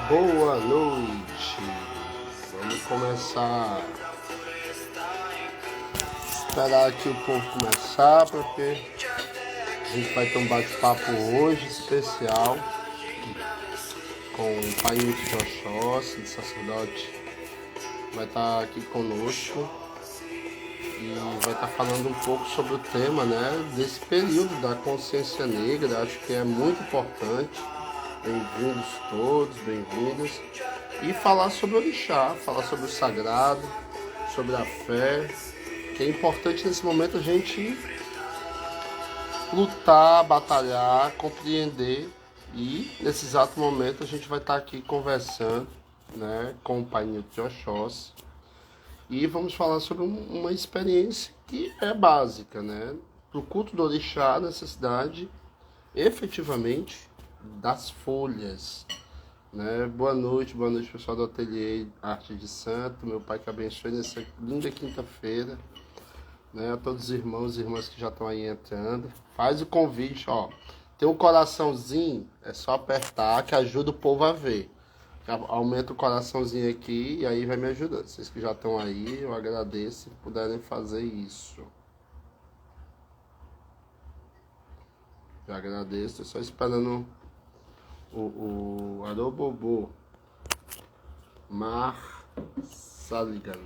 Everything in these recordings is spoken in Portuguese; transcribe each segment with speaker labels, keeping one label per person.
Speaker 1: Boa noite. Vamos começar. Esperar aqui o povo começar, porque a gente vai ter um bate-papo hoje especial com o Pai Nilton de Oxóssi, de sacerdote. Vai estar aqui conosco e vai estar falando um pouco sobre o tema, né, desse período da consciência negra. Acho que é muito importante. Bem-vindos todos, bem-vindas. E falar sobre o orixá, falar sobre o sagrado, sobre a fé, que é importante nesse momento a gente lutar, batalhar, compreender. E nesse exato momento a gente vai estar aqui conversando, né, com o Pai Nilton de Oxóssi. E vamos falar sobre uma experiência que é básica, né? Para o culto do orixá, a necessidade efetivamente das folhas, né? Boa noite pessoal do Ateliê Arte de Santo. Meu Pai que abençoe nessa linda quinta-feira, né? A todos os irmãos e irmãs que já estão aí entrando. Faz o convite, ó. Tem um coraçãozinho, é só apertar que ajuda o povo a ver. Aumenta o coraçãozinho aqui e aí vai me ajudando. Vocês que já estão aí, eu agradeço se puderem fazer isso. Já agradeço, só esperando o Alô Bobô Mar Saligan.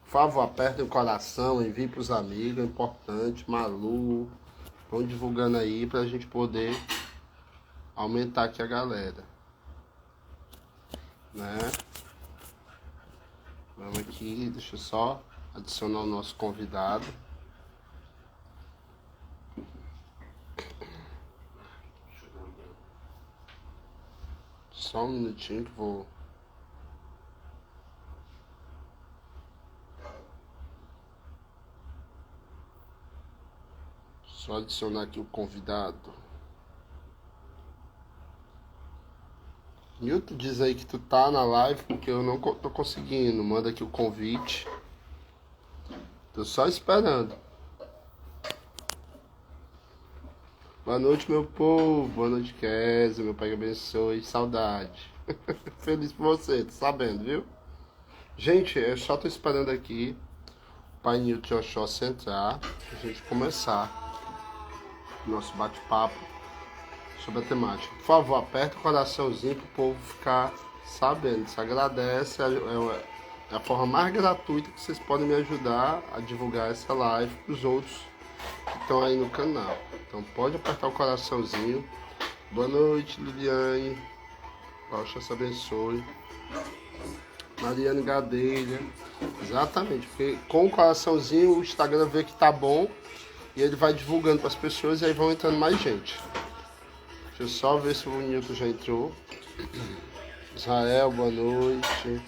Speaker 1: Por favor, apertem o coração, envie para os amigos, é importante. Malu, vão divulgando aí para a gente poder aumentar aqui a galera, né? Vamos aqui, deixa eu só adicionar o nosso convidado. Só um minutinho que vou. Só adicionar aqui o convidado. Nilton, diz aí que tu tá na live porque eu não tô conseguindo. Manda aqui o convite. Tô só esperando. Boa noite, meu povo. Boa noite, Kézia. Meu pai que abençoe. Saudade. Feliz por você, tô sabendo, viu? Gente, eu só tô esperando aqui o Pai Nilton de Oxóssi entrar pra gente começar o nosso bate-papo sobre a temática. Por favor, aperta o coraçãozinho pro povo ficar sabendo. Se agradece, é a forma mais gratuita que vocês podem me ajudar a divulgar essa live pros outros que estão aí no canal. Então pode apertar o coraçãozinho. Boa noite, Liliane. Deus abençoe. Mariane Gadelha. Exatamente, porque com o coraçãozinho o Instagram vê que tá bom e ele vai divulgando para as pessoas e aí vão entrando mais gente. Deixa eu só ver se o Nilton já entrou. Israel, boa noite.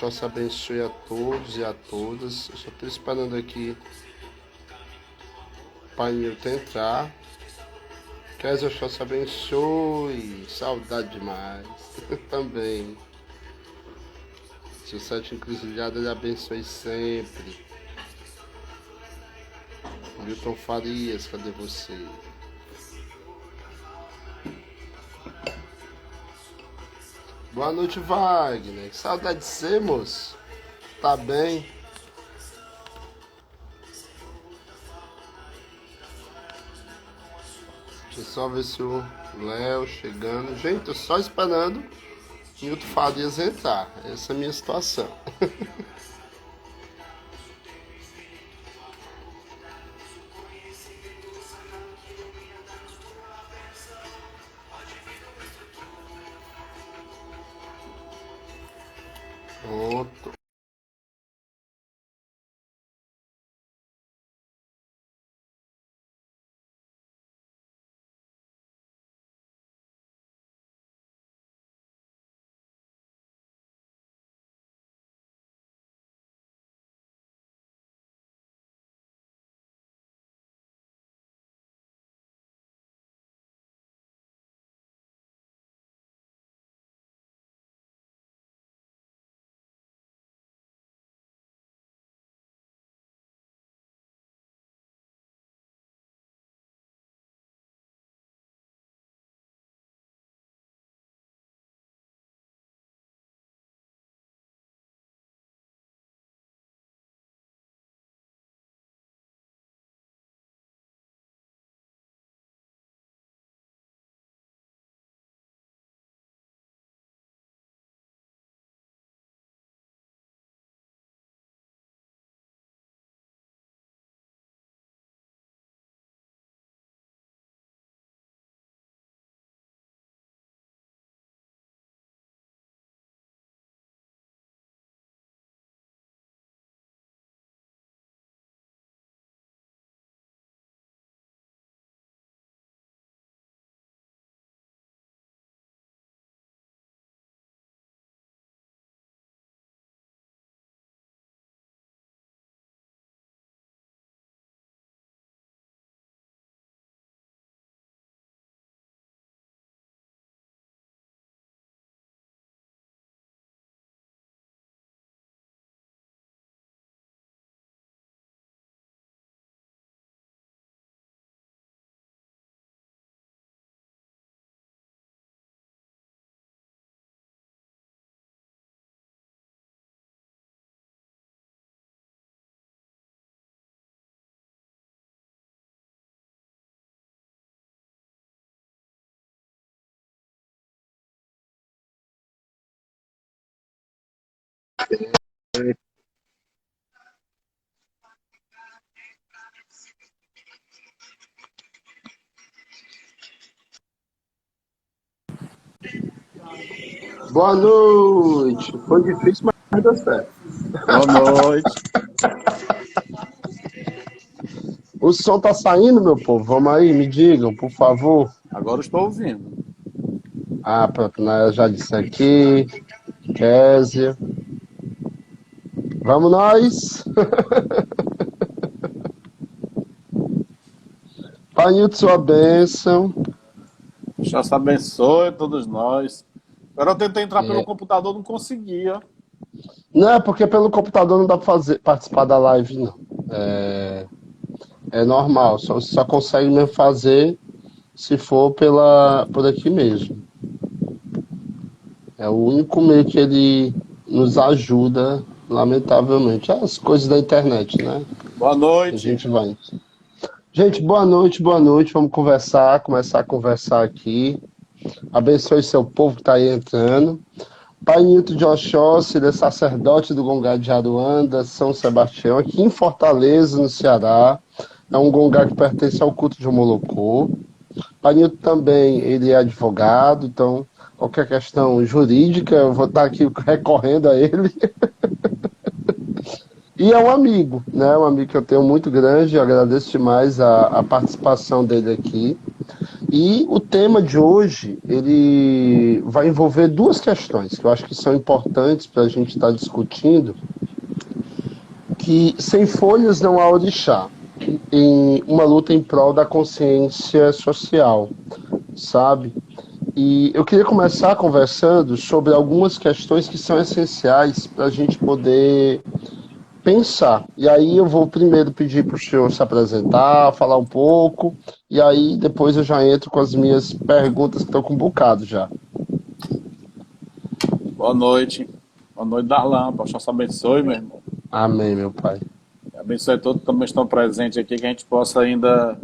Speaker 1: Deus abençoe a todos e a todas. Eu só estou esperando aqui o Pai Nilton entrar. Kézia, Deus abençoe. Saudade demais. Também. Seu sete encruzilhada, ele abençoe sempre. Milton Farias, cadê você? Boa noite, Wagner. Que saudade de você, moço. Tá bem? Deixa eu só ver se o Léo chegando. Gente, tô só esperando o Milton Farias entrar. Essa é a minha situação. Pronto. Boa noite. Foi difícil, mas deu certo.
Speaker 2: Boa noite.
Speaker 1: O som tá saindo, meu povo? Vamos aí, me digam, por favor.
Speaker 2: Agora estou ouvindo.
Speaker 1: Ah, pronto, né? Eu já disse aqui. Kézia. Vamos nós. Pai Nilton, sua bênção.
Speaker 2: Deus abençoe a todos nós. Agora eu tentei entrar pelo
Speaker 1: É.
Speaker 2: computador, não conseguia.
Speaker 1: Não, é porque pelo computador não dá pra participar da live, não. É normal, só consegue mesmo fazer se for por aqui mesmo. É o único meio que ele nos ajuda, lamentavelmente. As coisas da internet, né?
Speaker 2: Boa
Speaker 1: A
Speaker 2: noite.
Speaker 1: gente vai. Gente, boa noite, boa noite. Vamos conversar, começar a conversar aqui. Abençoe seu povo que está aí entrando. Pai Nilton de Oxóssi, ele é sacerdote do Gongá de Aruanda, São Sebastião, aqui em Fortaleza, no Ceará. É um Gongá que pertence ao culto de Omolocô. Pai Nilton também, ele é advogado, então qualquer questão jurídica, eu vou estar aqui recorrendo a ele. E é um amigo, né? Um amigo que eu tenho muito grande, eu agradeço demais a participação dele aqui. E o tema de hoje, ele vai envolver duas questões que eu acho que são importantes para a gente estar discutindo, que sem folhas não há orixá, em uma luta em prol da consciência social, sabe? E eu queria começar conversando sobre algumas questões que são essenciais para a gente poder pensar. E aí eu vou primeiro pedir para o senhor se apresentar, falar um pouco, e aí depois eu já entro com as minhas perguntas que estão com um bocado já.
Speaker 2: Boa noite. Boa noite, Darlan. Deus abençoe, meu irmão.
Speaker 1: Amém, meu pai.
Speaker 2: Abençoe todos que também estão presentes aqui, que a gente possa ainda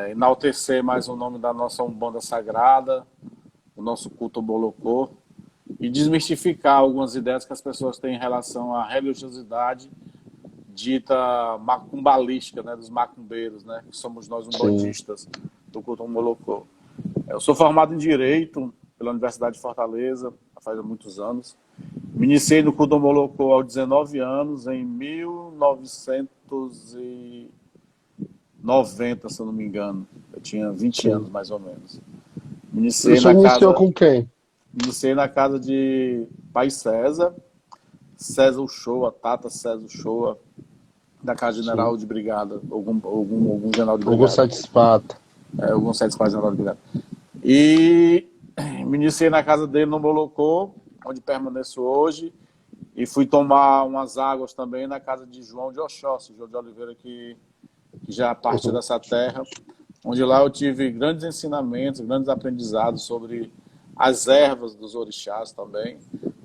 Speaker 2: enaltecer mais o nome da nossa Umbanda Sagrada, o nosso culto Bolocô, e desmistificar algumas ideias que as pessoas têm em relação à religiosidade dita macumbalística, né, dos macumbeiros, né, que somos nós
Speaker 1: Sim.
Speaker 2: umbandistas do culto Molocô. Eu sou formado em Direito pela Universidade de Fortaleza, faz muitos anos. Me iniciei no culto Molocô aos 19 anos, em 1990, se eu não me engano. Eu tinha 20
Speaker 1: Sim.
Speaker 2: anos, mais ou menos. Me
Speaker 1: O
Speaker 2: iniciei
Speaker 1: senhor
Speaker 2: na
Speaker 1: iniciou
Speaker 2: casa,
Speaker 1: com quem?
Speaker 2: iniciei na casa de Pai César, César Uchoa, Tata César Uchoa, da Casa
Speaker 1: Sim.
Speaker 2: General de Brigada, algum general de
Speaker 1: Hugo
Speaker 2: brigada,
Speaker 1: Satisfato.
Speaker 2: algum satisfaz general de brigada. E me iniciei na casa dele no Molocô, onde permaneço hoje, e fui tomar umas águas também na casa de João de Oxóssi, João de Oliveira, que já é parte
Speaker 1: Uhum.
Speaker 2: dessa terra, onde lá eu tive grandes ensinamentos, grandes aprendizados sobre as ervas dos orixás também,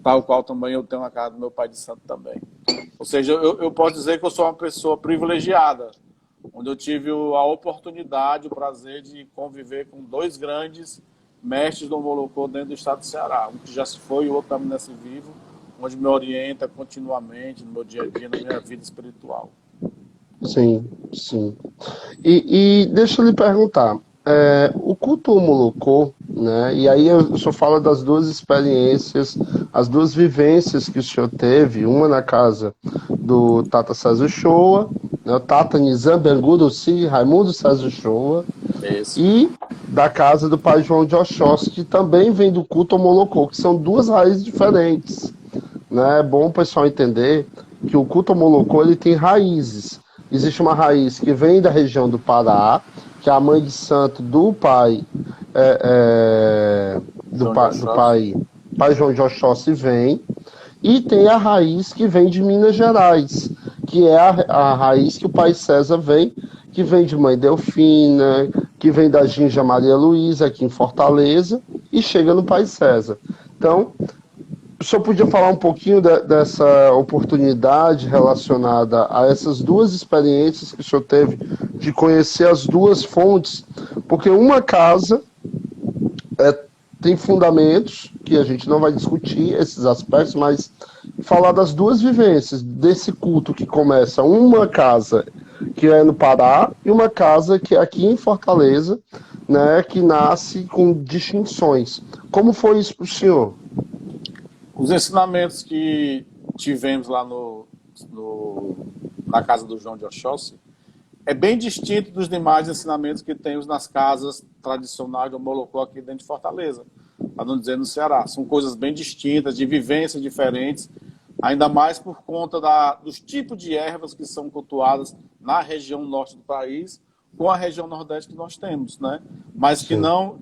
Speaker 2: tal qual também eu tenho na casa do meu pai de santo também. Ou seja, eu posso dizer que eu sou uma pessoa privilegiada, onde eu tive a oportunidade, o prazer de conviver com dois grandes mestres do Molocô dentro do estado do Ceará. Um que já se foi e o outro permanece vivo, onde me orienta continuamente no meu dia a dia, na minha vida espiritual.
Speaker 1: Sim, sim. E deixa eu lhe perguntar, o culto Molocô, né? E aí eu só falo das duas experiências, as duas vivências que o senhor teve, uma na casa do Tata César Shoa, né, o Tata Nizam Benguruci, Raimundo César Shoa,
Speaker 2: Esse.
Speaker 1: e da casa do pai João de Oxóssi, que também vem do culto Molocô, que são duas raízes diferentes, né? É bom o pessoal entender que o culto Molocô ele tem raízes. Existe uma raiz que vem da região do Pará, que é a mãe de santo do pai
Speaker 2: João de
Speaker 1: do
Speaker 2: Oxóssi.
Speaker 1: pai João de Oxóssi vem, e tem a raiz que vem de Minas Gerais, que é a raiz que o pai César que vem de mãe Delfina, que vem da Ginja Maria Luísa, aqui em Fortaleza, e chega no pai César. Então, o senhor podia falar um pouquinho dessa oportunidade relacionada a essas duas experiências que o senhor teve de conhecer as duas fontes? Porque uma casa tem fundamentos, que a gente não vai discutir esses aspectos, mas falar das duas vivências, desse culto que começa uma casa que é no Pará e uma casa que é aqui em Fortaleza, né, que nasce com distinções. Como foi isso para o senhor?
Speaker 2: Os ensinamentos que tivemos lá na casa do João de Oxóssi é bem distinto dos demais ensinamentos que temos nas casas tradicionais do Molocó aqui dentro de Fortaleza, para não dizer no Ceará. São coisas bem distintas, de vivências diferentes, ainda mais por conta dos tipos de ervas que são cultuadas na região norte do país com a região nordeste que nós temos, né? Mas que não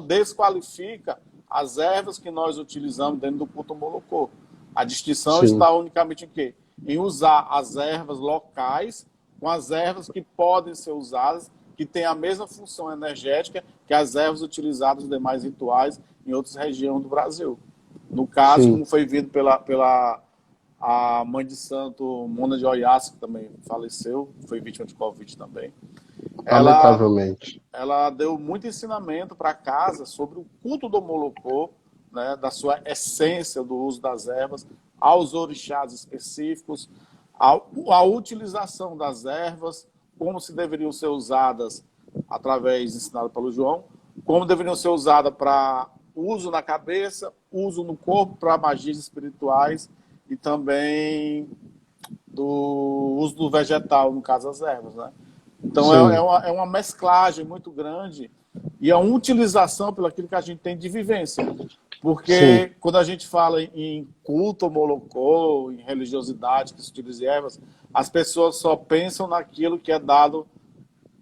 Speaker 2: desqualifica as ervas que nós utilizamos dentro do culto Molocó. A distinção
Speaker 1: Sim.
Speaker 2: está unicamente em quê? Em usar as ervas locais com as ervas que podem ser usadas, que têm a mesma função energética que as ervas utilizadas nos demais rituais em outras regiões do Brasil. No caso,
Speaker 1: Sim.
Speaker 2: como foi vindo pela a mãe de santo Mona de Oiás, que também faleceu, foi vítima de Covid também.
Speaker 1: Lamentavelmente.
Speaker 2: Ela deu muito ensinamento para casa sobre o culto do Molocó, né, da sua essência do uso das ervas, aos orixás específicos, a utilização das ervas, como se deveriam ser usadas através, ensinado pelo João, como deveriam ser usadas para uso na cabeça, uso no corpo para magias espirituais e também do uso do vegetal, no caso as ervas, né? Então é uma mesclagem muito grande e é uma utilização pelo aquilo que a gente tem de vivência. Porque quando a gente fala em culto Molocó, em religiosidade, que se utiliza ervas, as pessoas só pensam naquilo que é dado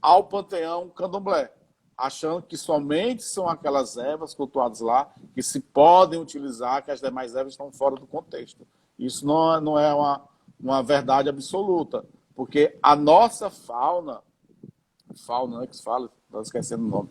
Speaker 2: ao panteão candomblé, achando que somente são aquelas ervas cultuadas lá que se podem utilizar, que as demais ervas estão fora do contexto. Isso não é uma verdade absoluta, porque a nossa fauna, né, que se fala, estou esquecendo o nome,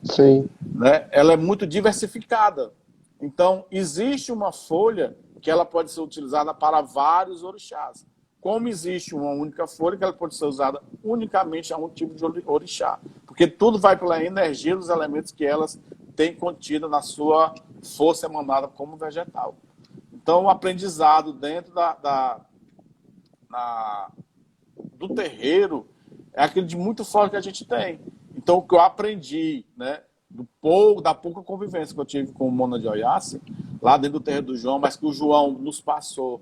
Speaker 2: né, ela é muito diversificada. Então, existe uma folha que ela pode ser utilizada para vários orixás. Como existe uma única folha que ela pode ser usada unicamente a um tipo de orixá. Porque tudo vai pela energia dos elementos que elas têm contida na sua força emanada como vegetal. Então, o aprendizado dentro do terreiro é aquele de muito forte que a gente tem. Então, o que eu aprendi, né, da pouca convivência que eu tive com o Mona de Oiás, lá dentro do terreiro do João, mas que o João nos passou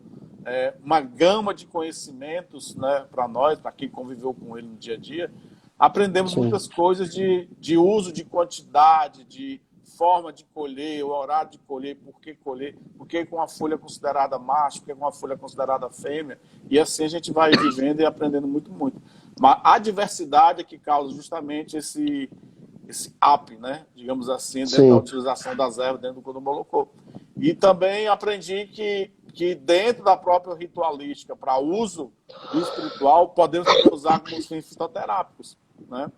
Speaker 2: uma gama de conhecimentos, né, para nós, para quem conviveu com ele no dia a dia, aprendemos muitas coisas de uso de quantidade, de forma de colher, o horário de colher, por que com a folha considerada macho, por que com a folha considerada fêmea, e assim a gente vai vivendo e aprendendo muito, muito. Mas a diversidade é que causa justamente esse up, né, digamos assim, dentro da utilização das ervas dentro do culto Molocó. E também aprendi que dentro da própria ritualística, para uso do espiritual, podemos usar como fins fitoterápicos, né?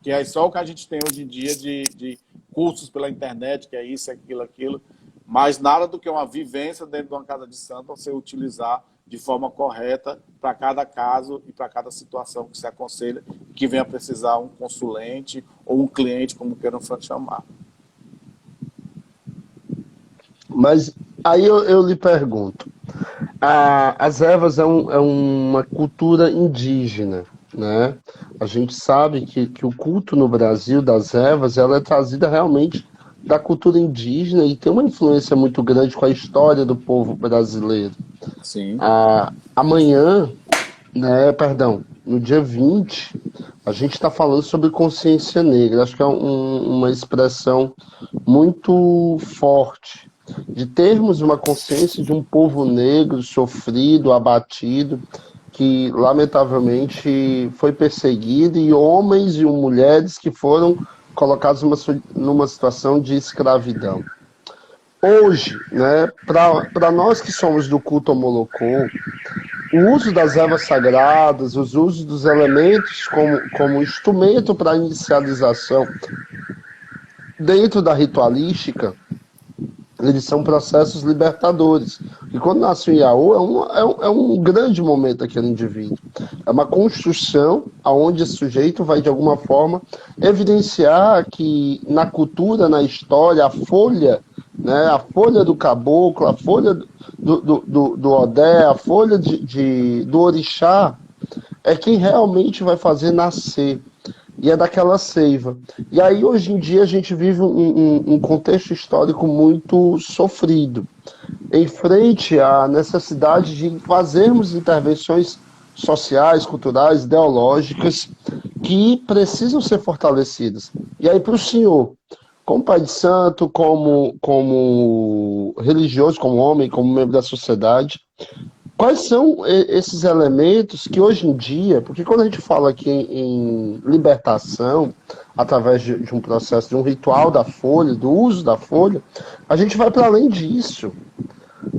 Speaker 2: Que é só o que a gente tem hoje em dia de cursos pela internet, que é isso, aquilo, mas nada do que uma vivência dentro de uma casa de santo você utilizar de forma correta para cada caso e para cada situação que se aconselha, que venha precisar um consulente ou um cliente, como queiram chamar.
Speaker 1: Mas aí eu lhe pergunto, as ervas é uma cultura indígena, né? A gente sabe que o culto no Brasil das ervas, ela é trazida realmente da cultura indígena e tem uma influência muito grande com a história do povo brasileiro.
Speaker 2: Sim.
Speaker 1: Amanhã, né, perdão, no dia 20, a gente está falando sobre consciência negra. Acho que é uma expressão muito forte de termos uma consciência de um povo negro sofrido, abatido, que lamentavelmente foi perseguido, e homens e mulheres que foram colocados numa situação de escravidão. Hoje, né, para nós que somos do culto ao Molocó, o uso das ervas sagradas, os usos dos elementos como instrumento para a inicialização dentro da ritualística, eles são processos libertadores. E quando nasce o Iaô, é um grande momento daquele indivíduo. É uma construção onde esse sujeito vai, de alguma forma, evidenciar que na cultura, na história, a folha, né, a folha do caboclo, a folha do Odé, a folha do orixá, é quem realmente vai fazer nascer. E é daquela seiva. E aí, hoje em dia, a gente vive um contexto histórico muito sofrido, em frente à necessidade de fazermos intervenções sociais, culturais, ideológicas, que precisam ser fortalecidas. E aí, para o senhor, como pai de santo, como religioso, como homem, como membro da sociedade, quais são esses elementos que hoje em dia, porque quando a gente fala aqui em libertação, através de um processo, de um ritual da folha, do uso da folha, a gente vai para além disso.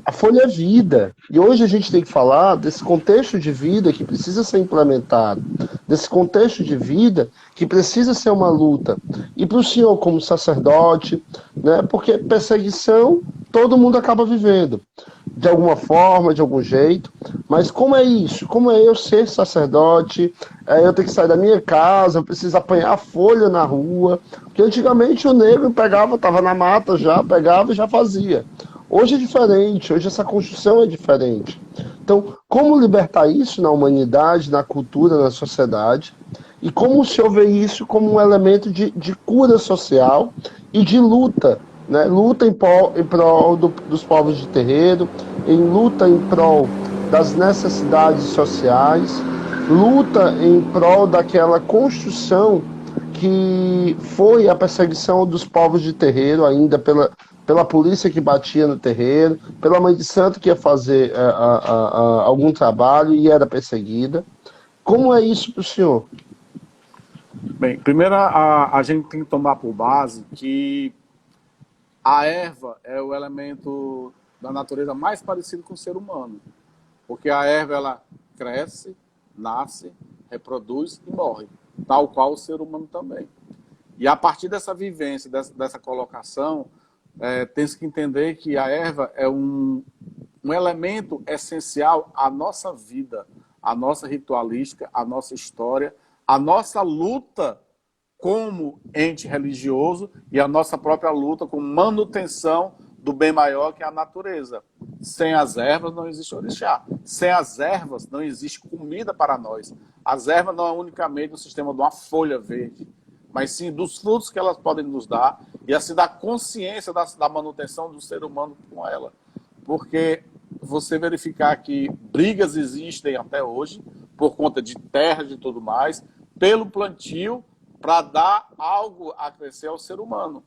Speaker 1: A folha é vida. E hoje a gente tem que falar desse contexto de vida que precisa ser implementado, desse contexto de vida que precisa ser uma luta. E para o senhor, como sacerdote, né, porque perseguição todo mundo acaba vivendo, de alguma forma, de algum jeito. Mas como é isso? Como é eu ser sacerdote? É eu ter que sair da minha casa, eu preciso apanhar folha na rua. Porque antigamente o negro pegava, estava na mata já, pegava e já fazia. Hoje é diferente, hoje essa construção é diferente. Então, como libertar isso na humanidade, na cultura, na sociedade? E como o senhor vê isso como um elemento de cura social e de luta, né? Luta em prol dos povos de terreiro, em luta em prol das necessidades sociais, luta em prol daquela construção que foi a perseguição dos povos de terreiro, ainda pela polícia que batia no terreiro, pela mãe de santo que ia fazer algum trabalho e era perseguida. Como é isso para o senhor?
Speaker 2: Bem, primeiro a gente tem que tomar por base que a erva é o elemento da natureza mais parecido com o ser humano. Porque a erva, ela cresce, nasce, reproduz e morre, tal qual o ser humano também. E a partir dessa vivência, dessa colocação, tem-se que entender que a erva é um elemento essencial à nossa vida, à nossa ritualística, à nossa história, à nossa luta como ente religioso e a nossa própria luta com manutenção do bem maior que é a natureza. Sem as ervas não existe orixá. Sem as ervas não existe comida para nós. As ervas não é unicamente o sistema de uma folha verde, mas sim dos frutos que elas podem nos dar e assim da consciência da manutenção do ser humano com ela. Porque você verificar que brigas existem até hoje por conta de terras e tudo mais, pelo plantio para dar algo a crescer ao ser humano.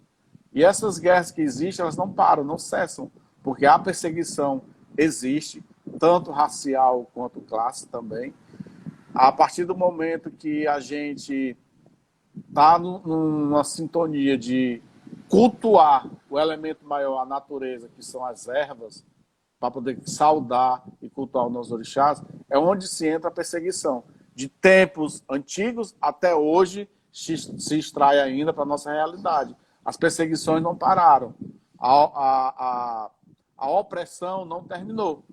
Speaker 2: E essas guerras que existem, elas não param, não cessam, porque a perseguição existe, tanto racial quanto classe também. A partir do momento que a gente está numa sintonia de cultuar o elemento maior, a natureza, que são as ervas, para poder saudar e cultuar os nossos orixás, é onde se entra a perseguição. De tempos antigos até hoje, se extrai ainda para a nossa realidade. As perseguições não pararam. A opressão não terminou.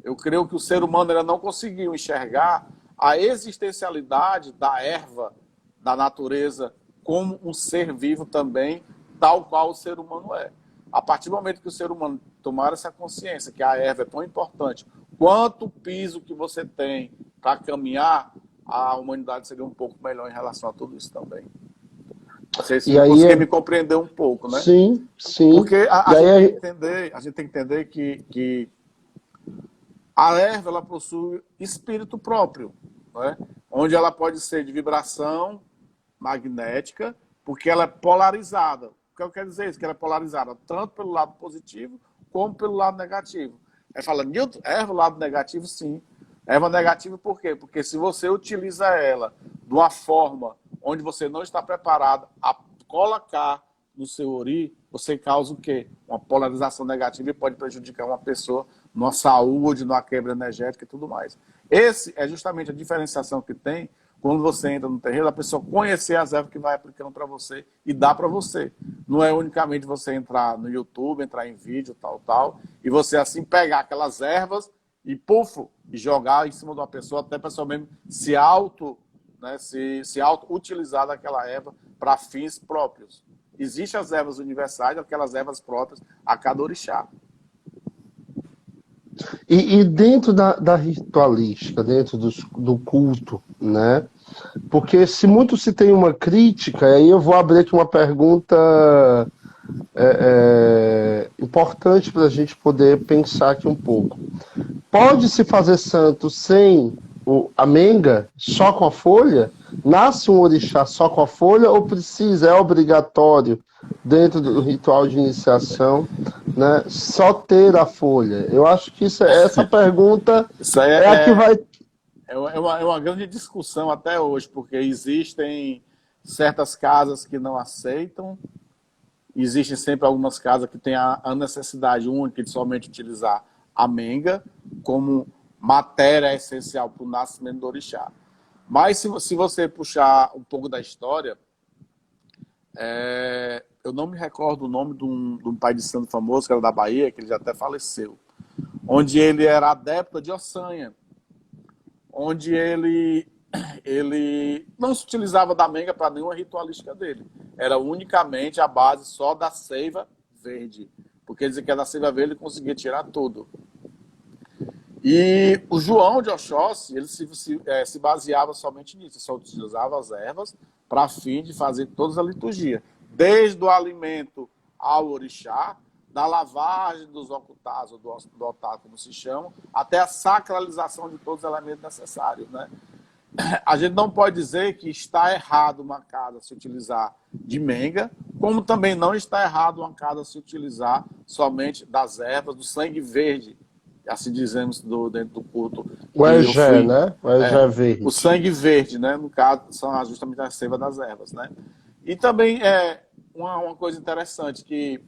Speaker 2: Eu creio que o ser humano ainda não conseguiu enxergar a existencialidade da erva, da natureza, como um ser vivo também, tal qual o ser humano é. A partir do momento que o ser humano tomar essa consciência que a erva é tão importante, quanto o piso que você tem para caminhar, a humanidade seria um pouco melhor em relação a tudo isso também. Não sei se conseguir me compreender um pouco, né?
Speaker 1: Sim, sim.
Speaker 2: Porque a gente tem que entender que a erva ela possui espírito próprio, né? Onde ela pode ser de vibração magnética, porque ela é polarizada. O que eu quero dizer é isso, que ela é polarizada tanto pelo lado positivo como pelo lado negativo. Aí fala, Newton, erva lado negativo, sim. Erva negativa por quê? Porque se você utiliza ela de uma forma onde você não está preparado a colocar no seu ori, você causa o quê? Uma polarização negativa e pode prejudicar uma pessoa numa saúde, numa quebra energética e tudo mais. Esse é justamente a diferenciação que tem quando você entra no terreiro, a pessoa conhecer as ervas que vai aplicando para você e dá para você. Não é unicamente você entrar no YouTube, entrar em vídeo, tal, e você assim pegar aquelas ervas e pufo, e jogar em cima de uma pessoa, até a pessoa mesmo se auto-utilizar daquela erva para fins próprios. Existem as ervas universais, aquelas ervas próprias a cada orixá.
Speaker 1: E dentro da ritualística, dentro do culto, né? Porque se muito se tem uma crítica, aí eu vou abrir aqui uma pergunta importante para a gente poder pensar aqui um pouco. Pode-se fazer santo sem a menga, só com a folha? Nasce um orixá só com a folha ou precisa, é obrigatório, dentro do ritual de iniciação, né, só ter a folha? Eu acho que essa pergunta
Speaker 2: Isso aí
Speaker 1: é a que vai...
Speaker 2: é uma grande discussão até hoje, porque existem certas casas que não aceitam, existem sempre algumas casas que têm a necessidade única de somente utilizar a menga como matéria essencial para o nascimento do orixá. Mas se você puxar um pouco da história, eu não me recordo o nome de um pai de santo famoso, que era da Bahia, que ele já até faleceu, onde ele era adepto de Ossanha, onde ele não se utilizava da menga para nenhuma ritualística dele. Era unicamente a base só da seiva verde, porque ele dizia que era da seiva verde ele conseguia tirar tudo. E o João de Oxóssi, ele se baseava somente nisso, só utilizava as ervas para fim de fazer toda a liturgia, desde o alimento ao orixá, da lavagem dos ocultados, ou do altar, como se chama, até a sacralização de todos os elementos necessários, né? A gente não pode dizer que está errado uma casa se utilizar de menga, como também não está errado uma casa se utilizar somente das ervas, do sangue verde, assim dizemos dentro do culto.
Speaker 1: O egé, né? O egé verde.
Speaker 2: O sangue verde, né? No caso, são justamente a seiva das ervas, né? E também uma coisa interessante, que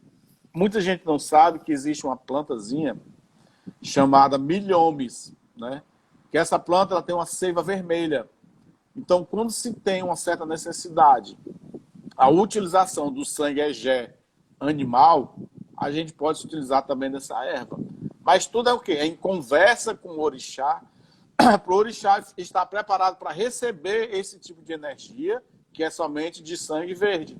Speaker 2: muita gente não sabe que existe uma plantazinha chamada milhomes, né? Que essa planta ela tem uma seiva vermelha. Então, quando se tem uma certa necessidade, a utilização do sangue egé animal, a gente pode utilizar também dessa erva. Mas tudo é o quê? É em conversa com o orixá, para o orixá estar preparado para receber esse tipo de energia, que é somente de sangue verde.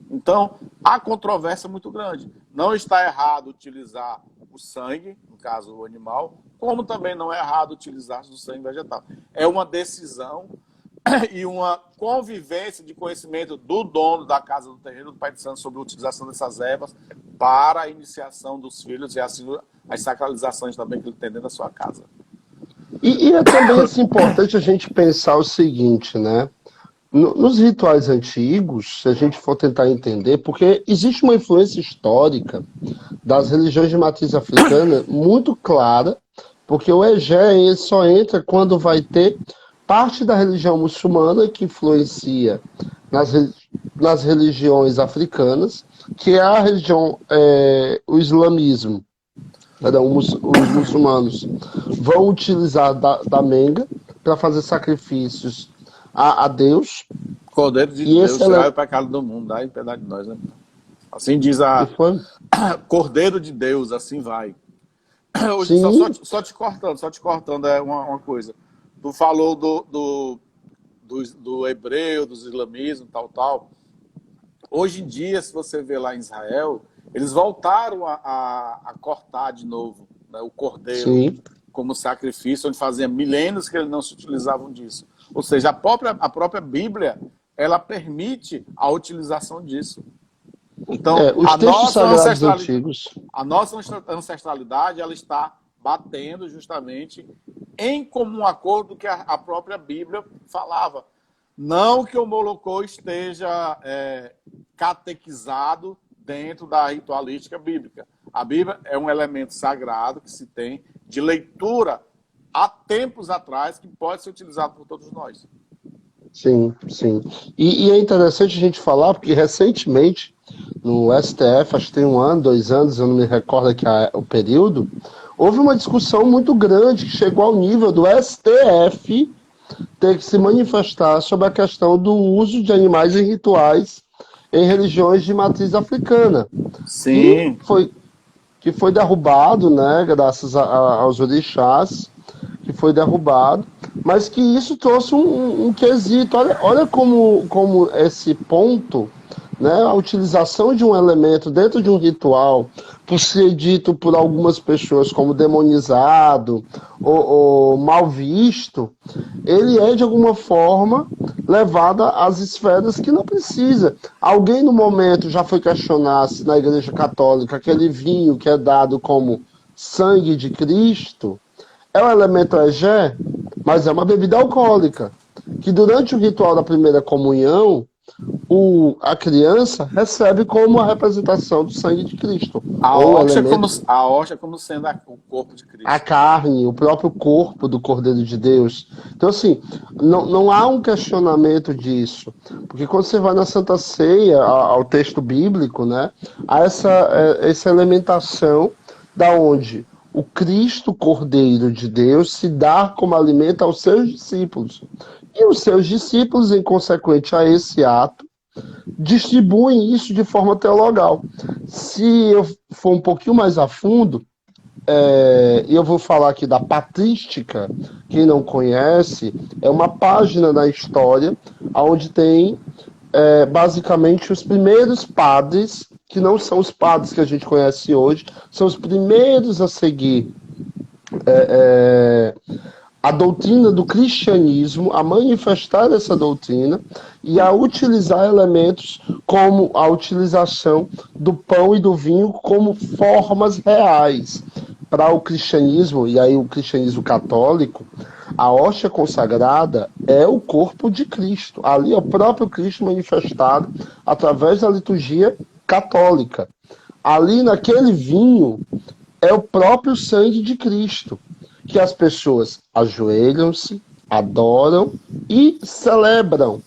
Speaker 2: Então, há controvérsia muito grande. Não está errado utilizar o sangue, no caso o animal, como também não é errado utilizar o sangue vegetal. É uma decisão e uma convivência de conhecimento do dono da casa do terreiro, do Pai de Santo, sobre a utilização dessas ervas para a iniciação dos filhos e assim as sacralizações também que ele tem dentro da sua casa.
Speaker 1: E é também assim, importante a gente pensar o seguinte, né? Nos rituais antigos, se a gente for tentar entender, porque existe uma influência histórica das religiões de matriz africana muito clara, porque o egé ele só entra quando vai ter parte da religião muçulmana que influencia nas religiões africanas, que é a religião, o islamismo. Os muçulmanos vão utilizar da menga para fazer sacrifícios a Deus.
Speaker 2: Cordeiro de Deus, tirai o pecado do mundo, dá em piedade de nós, né? Assim diz a Cordeiro de Deus, assim vai. Hoje, só te cortando, é uma coisa. Tu falou do hebreu, dos islamismo, tal. Hoje em dia, se você vê lá em Israel, eles voltaram a cortar de novo, né, o cordeiro. Sim. Como sacrifício, onde fazia milênios que eles não se utilizavam disso. Ou seja, a própria Bíblia, ela permite a utilização disso. Então, a nossa ancestralidade, ela está batendo justamente em comum acordo que a própria Bíblia falava. Não que o Molocô esteja catequizado dentro da ritualística bíblica. A Bíblia é um elemento sagrado que se tem de leitura há tempos atrás que pode ser utilizado por todos nós.
Speaker 1: Sim, sim. E é interessante a gente falar, porque recentemente, no STF, acho que tem 1 ano, 2 anos, eu não me recordo aqui o período, houve uma discussão muito grande que chegou ao nível do STF ter que se manifestar sobre a questão do uso de animais em rituais em religiões de matriz africana.
Speaker 2: Sim.
Speaker 1: Que foi derrubado, né, graças aos orixás, que foi derrubado, mas que isso trouxe um quesito. Olha como esse ponto né? A utilização de um elemento dentro de um ritual, por ser dito por algumas pessoas como demonizado ou mal visto, ele é de alguma forma levado às esferas que não precisa. Alguém no momento já foi questionar se na Igreja Católica aquele vinho que é dado como sangue de Cristo é um elemento egé, mas é uma bebida alcoólica, que durante o ritual da primeira comunhão a criança recebe como a representação do sangue de Cristo, ou o elemento,
Speaker 2: A hóstia como sendo o corpo de
Speaker 1: a
Speaker 2: Cristo.
Speaker 1: carne, o próprio corpo do Cordeiro de Deus. Então, assim, não há um questionamento disso, porque quando você vai na Santa Ceia, ao texto bíblico, né, há essa elementação da onde o Cristo Cordeiro de Deus se dá como alimento aos seus discípulos. E os seus discípulos, em consequência a esse ato, distribuem isso de forma teologal. Se eu for um pouquinho mais a fundo, eu vou falar aqui da patrística. Quem não conhece, é uma página na história onde tem basicamente os primeiros padres, que não são os padres que a gente conhece hoje, são os primeiros a seguir a doutrina do cristianismo, a manifestar essa doutrina e a utilizar elementos como a utilização do pão e do vinho como formas reais. Para o cristianismo, e aí o cristianismo católico, a hóstia consagrada é o corpo de Cristo. Ali é o próprio Cristo manifestado através da liturgia católica. Ali naquele vinho é o próprio sangue de Cristo, que as pessoas ajoelham-se, adoram e celebram.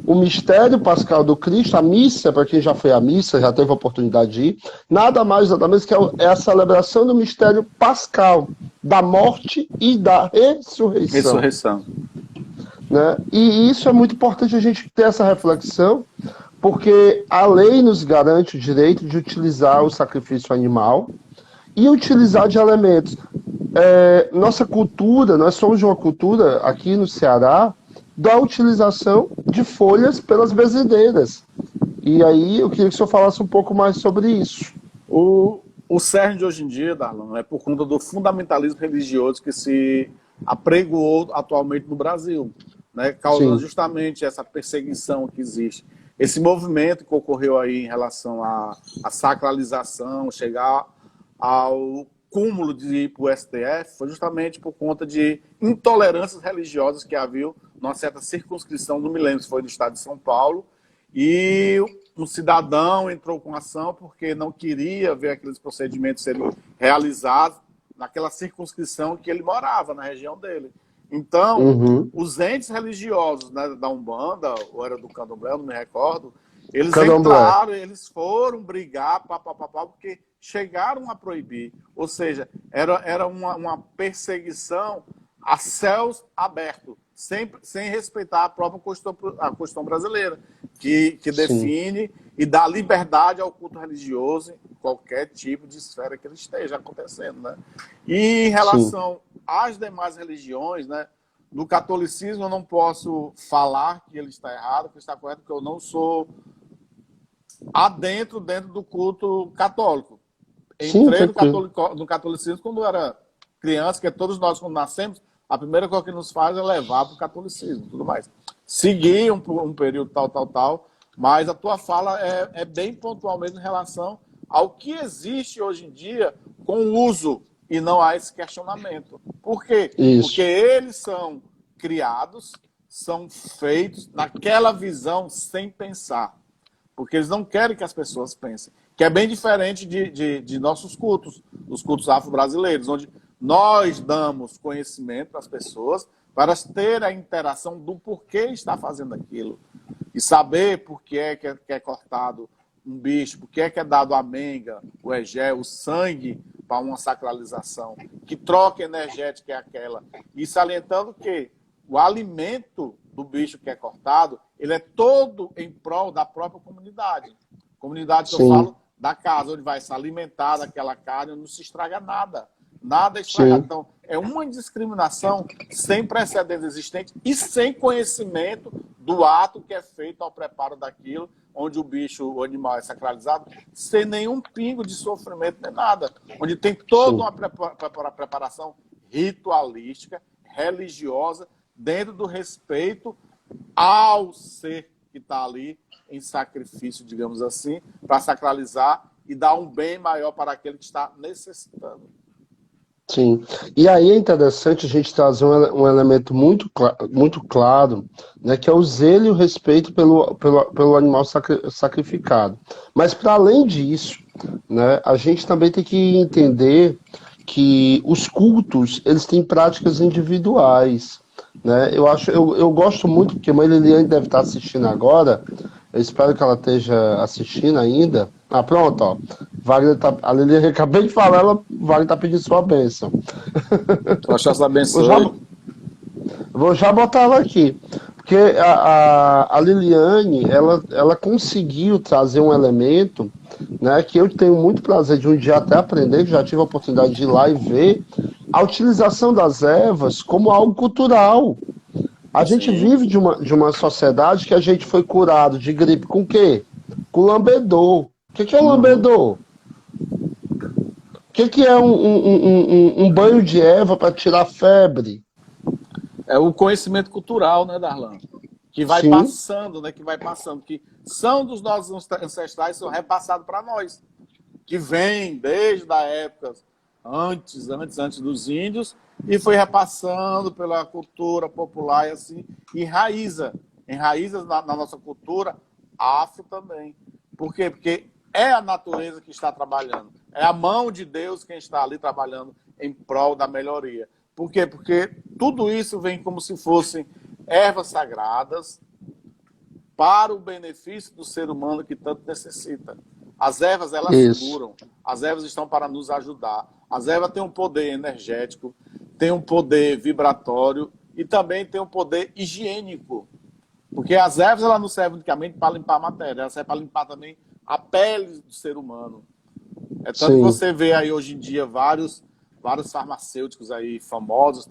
Speaker 1: O mistério pascal do Cristo, a missa, para quem já foi à missa, já teve a oportunidade de ir, nada mais, nada menos que é a celebração do mistério pascal, da morte e da ressurreição. Né? E isso é muito importante a gente ter essa reflexão, porque a lei nos garante o direito de utilizar o sacrifício animal e utilizar de elementos. Nossa cultura, nós somos de uma cultura aqui no Ceará da utilização de folhas pelas benzedeiras. E aí eu queria que o senhor falasse um pouco mais sobre isso.
Speaker 2: O cerne de hoje em dia, Darlan, é por conta do fundamentalismo religioso que se apregoou atualmente no Brasil, né, causando justamente essa perseguição que existe. Esse movimento que ocorreu aí em relação à sacralização, chegar ao cúmulo de ir para o STF, foi justamente por conta de intolerâncias religiosas que havia numa certa circunscrição, não me lembro se foi no estado de São Paulo, e um cidadão entrou com ação porque não queria ver aqueles procedimentos serem realizados naquela circunscrição que ele morava, na região dele. Então, os entes religiosos, né, da Umbanda, ou era do Candomblé, não me recordo, eles entraram, eles foram brigar, porque chegaram a proibir. Ou seja, era uma perseguição a céus abertos, sem respeitar a própria Constituição brasileira, que define e dá liberdade ao culto religioso em qualquer tipo de esfera que ele esteja acontecendo. Né? E em relação às demais religiões, né, no catolicismo eu não posso falar que ele está errado, que ele está correto, porque eu não sou dentro do culto católico. Entrei no catolicismo quando eu era criança, que todos nós, quando nascemos, a primeira coisa que nos faz é levar para o catolicismo, tudo mais. Segui um período tal, mas a tua fala é bem pontual mesmo em relação ao que existe hoje em dia com o uso, e não há esse questionamento. Por quê? Porque eles são criados, são feitos naquela visão sem pensar. Porque eles não querem que as pessoas pensem. Que é bem diferente de nossos cultos, os cultos afro-brasileiros, onde nós damos conhecimento às pessoas para ter a interação do porquê está fazendo aquilo. E saber por que é cortado um bicho, por que é dado a menga, o egé, o sangue para uma sacralização. Que troca energética é aquela. E salientando que o alimento do bicho que é cortado, ele é todo em prol da própria comunidade. Comunidade que eu falo da casa, onde vai se alimentar daquela carne, não se estraga nada. Nada é estragado. Então, é uma discriminação sem precedentes existentes e sem conhecimento do ato que é feito ao preparo daquilo, onde o bicho, o animal é sacralizado, sem nenhum pingo de sofrimento nem nada. Onde tem toda uma preparação ritualística, religiosa, dentro do respeito ao ser que está ali em sacrifício, digamos assim, para sacralizar e dar um bem maior para aquele que está necessitando.
Speaker 1: Sim. E aí é interessante a gente trazer um elemento muito claro, né, que é o zelo e o respeito pelo animal sacrificado. Mas para além disso, né, a gente também tem que entender que os cultos, eles têm práticas individuais, né? Eu gosto muito, porque a mãe Liliane deve estar assistindo agora, eu espero que ela esteja assistindo ainda. Ah, pronto, ó. Wagner tá, a Liliane acabei de falar, Wagner tá pedindo sua bênção.
Speaker 2: Oxalá
Speaker 1: Vou já,
Speaker 2: abençoe.
Speaker 1: vou já botar ela aqui. Porque a Liliane, ela conseguiu trazer um elemento, né, que eu tenho muito prazer de um dia até aprender, que já tive a oportunidade de ir lá e ver, a utilização das ervas como algo cultural. A gente
Speaker 2: Sim.
Speaker 1: vive de uma sociedade que a gente foi curado de gripe com o quê? Com lambedor. O que é o lambedor? O que é um banho de erva para tirar febre?
Speaker 2: É o conhecimento cultural, né, Darlan? Que vai
Speaker 1: Sim,
Speaker 2: passando, né? Que vai passando, que são dos nossos ancestrais, são repassados para nós. Que vem desde a época antes dos índios, e foi repassando pela cultura popular e assim, enraiza na nossa cultura afro também. Por quê? Porque é a natureza que está trabalhando, é a mão de Deus quem está ali trabalhando em prol da melhoria. Por quê? Porque tudo isso vem como se fossem ervas sagradas para o benefício do ser humano que tanto necessita. As ervas, elas
Speaker 1: isso.
Speaker 2: curam. As ervas estão para nos ajudar. As ervas têm um poder energético, têm um poder vibratório e também têm um poder higiênico. Porque as ervas, elas não servem unicamente para limpar a matéria, elas servem para limpar também a pele do ser humano. É tanto que
Speaker 1: Sim,
Speaker 2: você vê aí hoje em dia vários farmacêuticos aí famosos,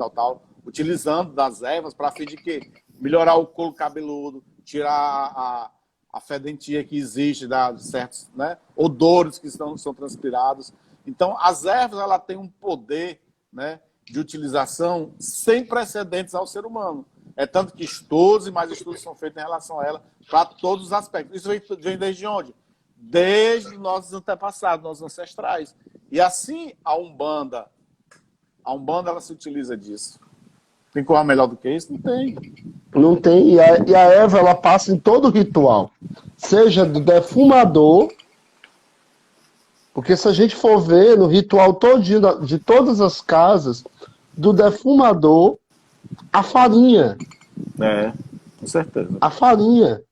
Speaker 2: utilizando das ervas para fim de quê? Melhorar o couro cabeludo, tirar a fedentia que existe de certos, né, odores que são transpirados. Então, as ervas, ela tem um poder, né, de utilização sem precedentes ao ser humano. É tanto que estudos e mais estudos são feitos em relação a ela para todos os aspectos. Isso vem desde onde? Desde os nossos antepassados, nossos ancestrais. E assim a Umbanda ela se utiliza disso. Tem coisa melhor do que isso? Não tem.
Speaker 1: não tem. E a erva, ela passa em todo ritual. Seja do defumador, porque se a gente for ver no ritual todinho de todas as casas, do defumador, a farinha.
Speaker 2: É, com certeza.
Speaker 1: A farinha.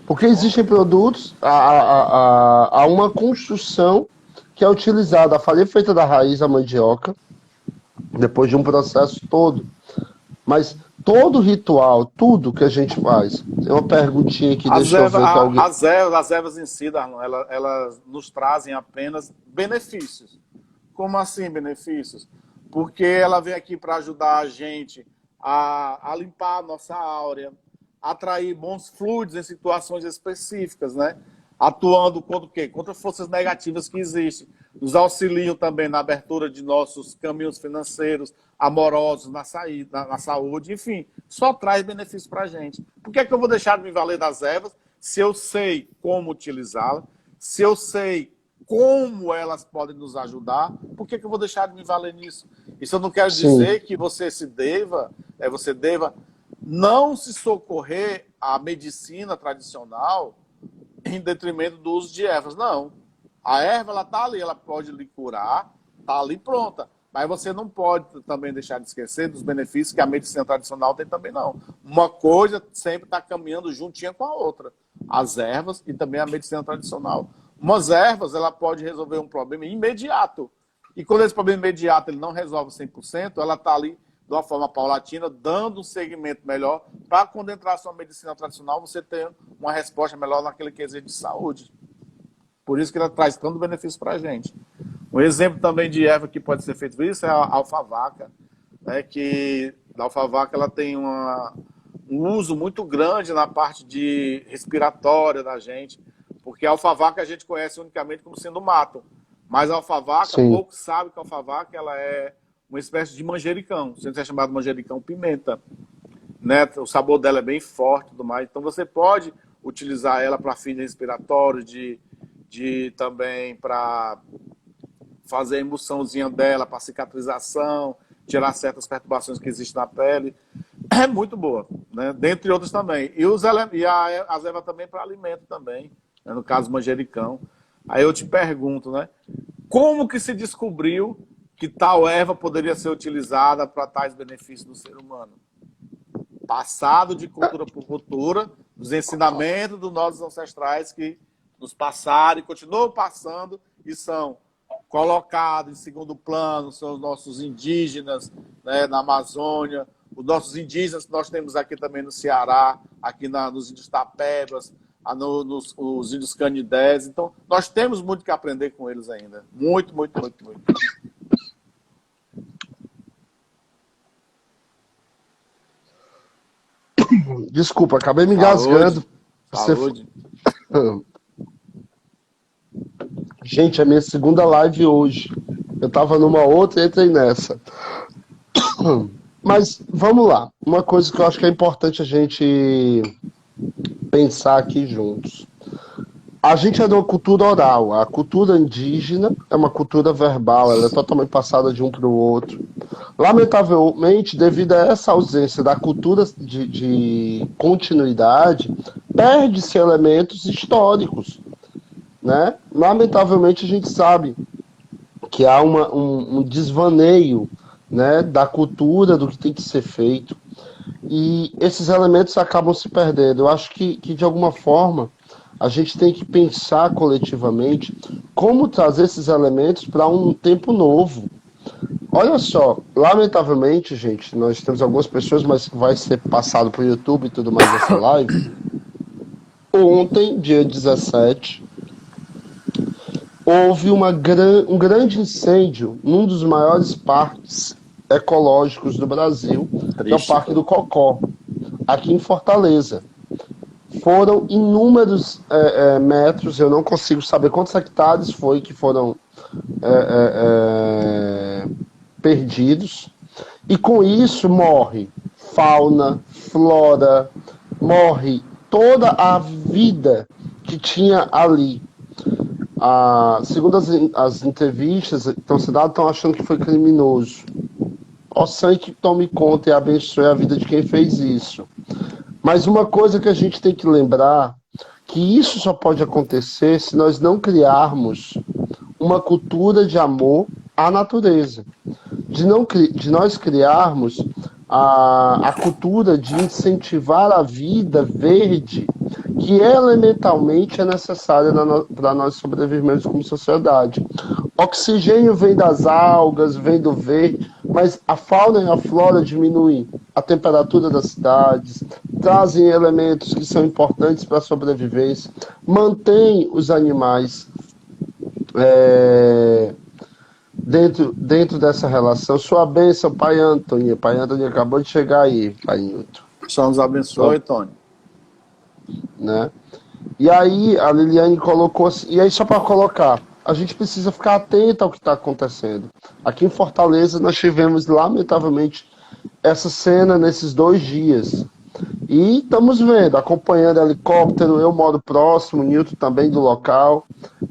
Speaker 1: Porque existem produtos, há uma construção que é utilizada, a farinha feita da raiz da mandioca, depois de um processo todo. Mas todo ritual, tudo que a gente faz, tem uma perguntinha aqui, deixa eu ver que alguém...
Speaker 2: As ervas em si, Darlan, elas nos trazem apenas benefícios. Como assim benefícios? Porque ela vem aqui para ajudar a gente a limpar a nossa áurea, atrair bons fluidos em situações específicas, né? Atuando contra o quê? Contra forças negativas que existem. Nos auxiliam também na abertura de nossos caminhos financeiros, amorosos, na saúde, enfim, só traz benefício para a gente. Por que é que eu vou deixar de me valer das ervas se eu sei como utilizá-las, se eu sei como elas podem nos ajudar? Por que é que eu vou deixar de me valer nisso? Isso eu não quero
Speaker 1: Sim,
Speaker 2: dizer que você deva não se socorrer à medicina tradicional em detrimento do uso de ervas. Não. A erva, ela está ali, ela pode lhe curar, está ali pronta. Mas você não pode também deixar de esquecer dos benefícios que a medicina tradicional tem também, não. Uma coisa sempre está caminhando juntinha com a outra. As ervas e também a medicina tradicional. Umas ervas, ela pode resolver um problema imediato. E quando esse problema imediato ele não resolve 100%, ela está ali de uma forma paulatina, dando um segmento melhor para quando entrar a sua medicina tradicional, você ter uma resposta melhor naquele quesito de saúde. Por isso que ela traz tanto benefício para a gente. Um exemplo também de erva que pode ser feito isso é a alfavaca, né, que a alfavaca ela tem um uso muito grande na parte de respiratória da gente, porque a alfavaca a gente conhece unicamente como sendo mato, mas a alfavaca,
Speaker 1: Sim.
Speaker 2: pouco sabe que a alfavaca ela é uma espécie de manjericão, sendo é chamado manjericão pimenta, né? O sabor dela é bem forte e tudo mais, então você pode utilizar ela para fins respiratórios, de também para fazer a emulsãozinha dela, para cicatrização, tirar certas perturbações que existem na pele. É muito boa, né? Dentre outros também. As ervas também para alimento também, né? No caso manjericão. Aí eu te pergunto, né? Como que se descobriu que tal erva poderia ser utilizada para tais benefícios do ser humano? Passado de cultura por cultura, dos ensinamentos dos nossos ancestrais que nos passaram e continuam passando e são colocados em segundo plano, são os nossos indígenas, né, na Amazônia, os nossos indígenas que nós temos aqui também no Ceará, aqui nos índios tapebas, nos índios canidés. Então, nós temos muito que aprender com eles ainda. Muito, muito, muito, muito.
Speaker 1: Desculpa, acabei me
Speaker 2: Saúde.
Speaker 1: engasgando.
Speaker 2: Saúde.
Speaker 1: Gente, é minha segunda live hoje. Eu tava numa outra e entrei nessa. Mas vamos lá. Uma coisa que eu acho que é importante a gente pensar aqui juntos. A gente é de uma cultura oral. A cultura indígena é uma cultura verbal, ela é totalmente passada de um para o outro. Lamentavelmente, devido a essa ausência da cultura de continuidade, perde-se elementos históricos, né? Lamentavelmente, a gente sabe que há um desvaneio, né, da cultura, do que tem que ser feito, e esses elementos acabam se perdendo. Eu acho que de alguma forma, a gente tem que pensar coletivamente como trazer esses elementos para um tempo novo. Olha só, lamentavelmente, gente, nós temos algumas pessoas, mas vai ser passado para o YouTube e tudo mais essa live. Ontem, dia 17, houve um grande incêndio num dos maiores parques ecológicos do Brasil, que é o Parque do Cocó, aqui em Fortaleza. Foram inúmeros metros, eu não consigo saber quantos hectares foi que foram perdidos, e com isso morre fauna, flora, morre toda a vida que tinha ali. Segundo as entrevistas que estão sendo dadas, estão achando que foi criminoso. Ó sangue que tome conta e abençoe a vida de quem fez isso. Mas uma coisa que a gente tem que lembrar, que isso só pode acontecer se nós não criarmos uma cultura de amor à natureza. De nós criarmos a cultura de incentivar a vida verde, que elementalmente é necessária para nós sobrevivermos como sociedade. Oxigênio vem das algas, vem do verde, mas a fauna e a flora diminuem a temperatura das cidades, trazem elementos que são importantes para a sobrevivência, mantém os animais dentro dessa relação. Sua bênção, Pai Antônio. Pai Antônio acabou de chegar aí, Pai Nilton.
Speaker 2: Só nos abençoe, Tony.
Speaker 1: Né? E aí a Liliane colocou assim, e aí só para colocar, a gente precisa ficar atento ao que está acontecendo. Aqui em Fortaleza nós tivemos lamentavelmente essa cena nesses 2 dias. E estamos vendo, acompanhando helicóptero, eu moro próximo, o Nilton também do local,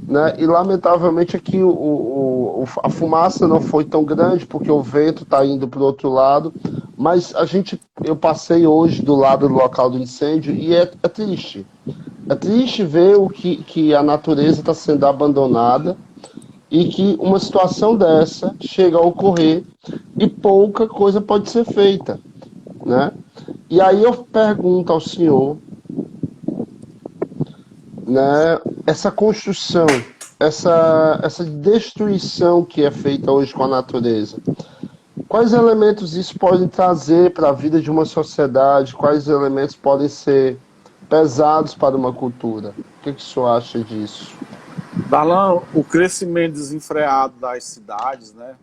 Speaker 1: né? E lamentavelmente aqui a fumaça não foi tão grande porque o vento está indo para o outro lado, mas eu passei hoje do lado do local do incêndio e é triste. É triste ver que a natureza está sendo abandonada e que uma situação dessa chega a ocorrer e pouca coisa pode ser feita, né? E aí eu pergunto ao senhor, né, essa construção, essa destruição que é feita hoje com a natureza, quais elementos isso podem trazer para a vida de uma sociedade? Quais elementos podem ser pesados para uma cultura? O que o senhor acha disso?
Speaker 2: Darlan, o crescimento desenfreado das cidades, né?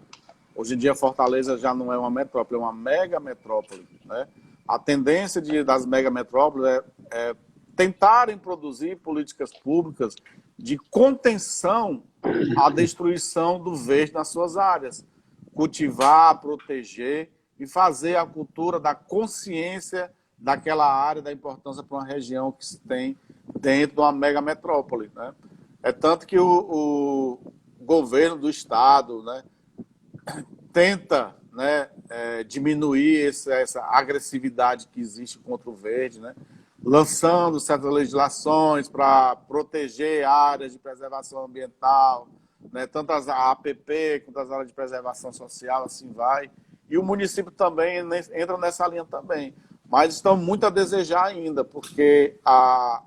Speaker 2: Hoje em dia Fortaleza já não é uma metrópole, é uma mega metrópole, né? A tendência das megametrópoles é tentarem produzir políticas públicas de contenção à destruição do verde nas suas áreas. Cultivar, proteger e fazer a cultura da consciência daquela área, da importância para uma região que se tem dentro de uma megametrópole, né? É tanto que o governo do estado, né, tenta, né, diminuir essa agressividade que existe contra o verde, né, lançando certas legislações para proteger áreas de preservação ambiental, né, tanto as APP quanto as áreas de preservação social, assim vai. E o município também entra nessa linha também. Mas estão muito a desejar ainda, porque a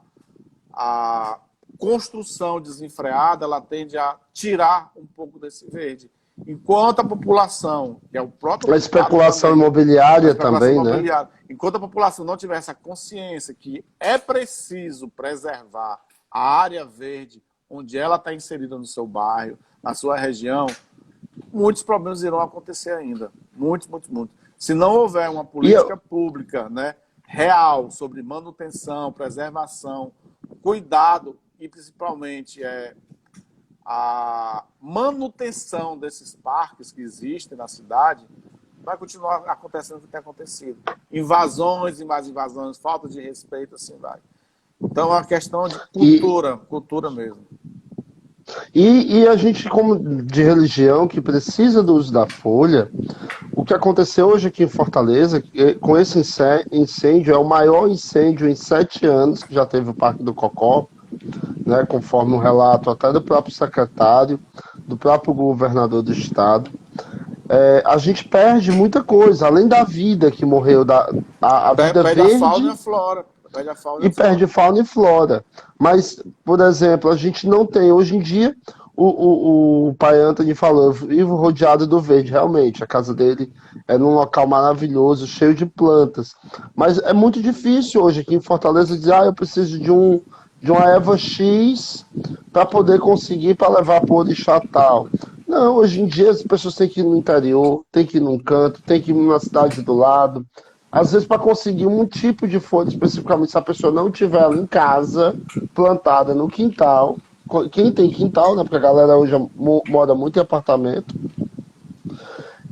Speaker 2: construção desenfreada ela tende a tirar um pouco desse verde. Enquanto a população, que é o próprio...
Speaker 1: A especulação imobiliária também, né?
Speaker 2: Enquanto a população não tiver essa consciência que é preciso preservar a área verde onde ela está inserida no seu bairro, na sua região, muitos problemas irão acontecer ainda. Muitos, muitos, muitos. Se não houver uma política pública, né, real sobre manutenção, preservação, cuidado e principalmente a manutenção desses parques que existem na cidade, vai continuar acontecendo o que tem acontecido. Invasões e mais invasões, falta de respeito, assim vai. Então é uma questão de cultura, cultura mesmo.
Speaker 1: E a gente, como de religião, que precisa do uso da folha, o que aconteceu hoje aqui em Fortaleza, com esse incêndio, é o maior incêndio em 7 anos que já teve o Parque do Cocó, né, conforme um relato até do próprio secretário, do próprio governador do estado. A gente perde muita coisa, além da vida que morreu, a vida
Speaker 2: Perde
Speaker 1: verde...
Speaker 2: a fauna e a flora.
Speaker 1: Perde fauna e flora. Mas, por exemplo, a gente não tem, hoje em dia, o pai Anthony falou, eu vivo rodeado do verde, realmente, a casa dele é num local maravilhoso, cheio de plantas. Mas é muito difícil hoje aqui em Fortaleza dizer, eu preciso de uma erva X para poder conseguir para levar para o orixá tal. Não, hoje em dia as pessoas têm que ir no interior, têm que ir num canto, têm que ir na cidade do lado. Às vezes, para conseguir um tipo de folha especificamente, se a pessoa não tiver ela em casa, plantada no quintal, quem tem quintal, né? Porque a galera hoje mora muito em apartamento,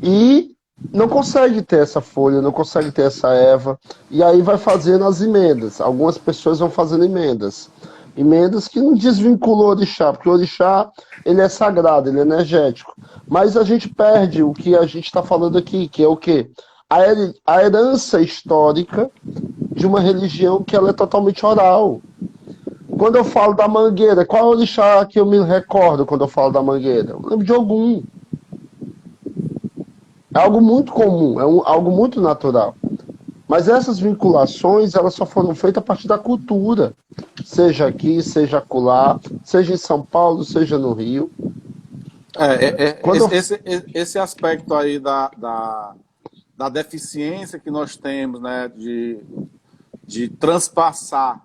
Speaker 1: e não consegue ter essa folha, não consegue ter essa erva, e aí vai fazendo as emendas. Algumas pessoas vão fazendo emendas. Emendas que não desvinculam o orixá, porque o orixá ele é sagrado, ele é energético. Mas a gente perde o que a gente está falando aqui, que é o quê? A herança histórica de uma religião que ela é totalmente oral. Quando eu falo da mangueira, qual é o orixá que eu me recordo quando eu falo da mangueira? Eu lembro de Ogum. É algo muito comum, algo muito natural. Mas essas vinculações, elas só foram feitas a partir da cultura. Seja aqui, seja acolá, seja em São Paulo, seja no Rio.
Speaker 2: Esse aspecto aí da deficiência que nós temos, né, de transpassar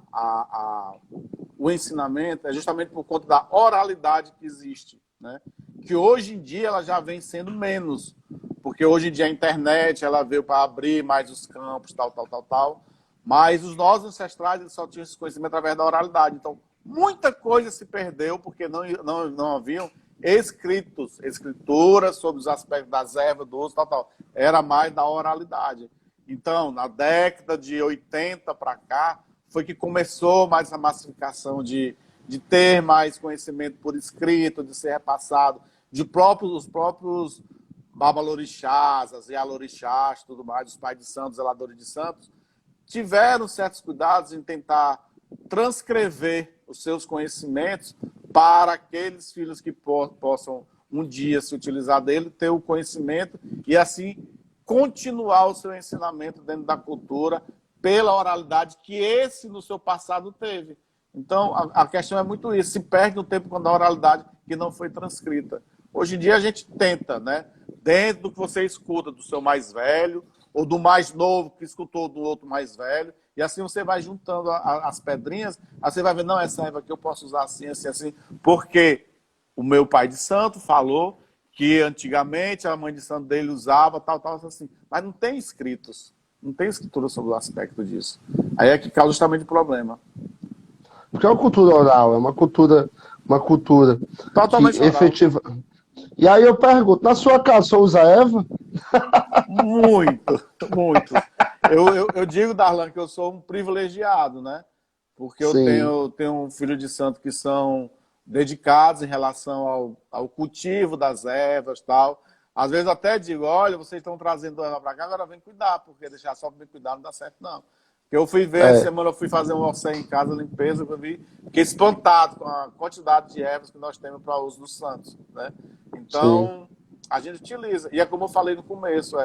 Speaker 2: o ensinamento é justamente por conta da oralidade que existe, né? Que hoje em dia ela já vem sendo menos, porque hoje em dia a internet ela veio para abrir mais os campos, tal, mas os nossos ancestrais eles só tinham esse conhecimento através da oralidade. Então, muita coisa se perdeu porque não haviam escrituras sobre os aspectos das ervas, do uso, tal. Era mais da oralidade. Então, na década de 80 para cá, foi que começou mais a massificação de ter mais conhecimento por escrito, de ser repassado, os próprios babalorixás, as yalorixás, tudo mais, os pais de santos, zeladores de santos, tiveram certos cuidados em tentar transcrever os seus conhecimentos para aqueles filhos que possam um dia se utilizar dele, ter o conhecimento e assim continuar o seu ensinamento dentro da cultura pela oralidade que esse no seu passado teve. Então, a questão é muito isso, se perde no tempo quando a oralidade que não foi transcrita. Hoje em dia a gente tenta, né? Dentro do que você escuta do seu mais velho, ou do mais novo que escutou do outro mais velho, e assim você vai juntando as pedrinhas, aí você vai ver, não, essa erva aqui eu posso usar assim, assim, assim, porque o meu pai de santo falou que antigamente a mãe de santo dele usava tal, assim, mas não tem escritos. Não tem escritura sobre o aspecto disso. Aí é que causa justamente o problema.
Speaker 1: Porque é uma cultura oral, é uma cultura que
Speaker 2: Totalmente oral.
Speaker 1: efetiva. E aí eu pergunto, na sua casa só usa Eva?
Speaker 2: Muito, muito. Eu digo, Darlan, que eu sou um privilegiado, né? Porque eu
Speaker 1: Sim,
Speaker 2: tenho um filho de santo que são dedicados em relação ao cultivo das ervas e tal. Às vezes até digo, olha, vocês estão trazendo erva para cá, agora vem cuidar, porque deixar só para cuidar não dá certo, não. Porque eu fui ver, essa
Speaker 1: é,
Speaker 2: semana eu fui fazer um orçé em casa, limpeza, eu fiquei espantado com a quantidade de ervas que nós temos para uso dos santos, né?
Speaker 1: sim,
Speaker 2: Então, a gente utiliza. E é como eu falei no começo,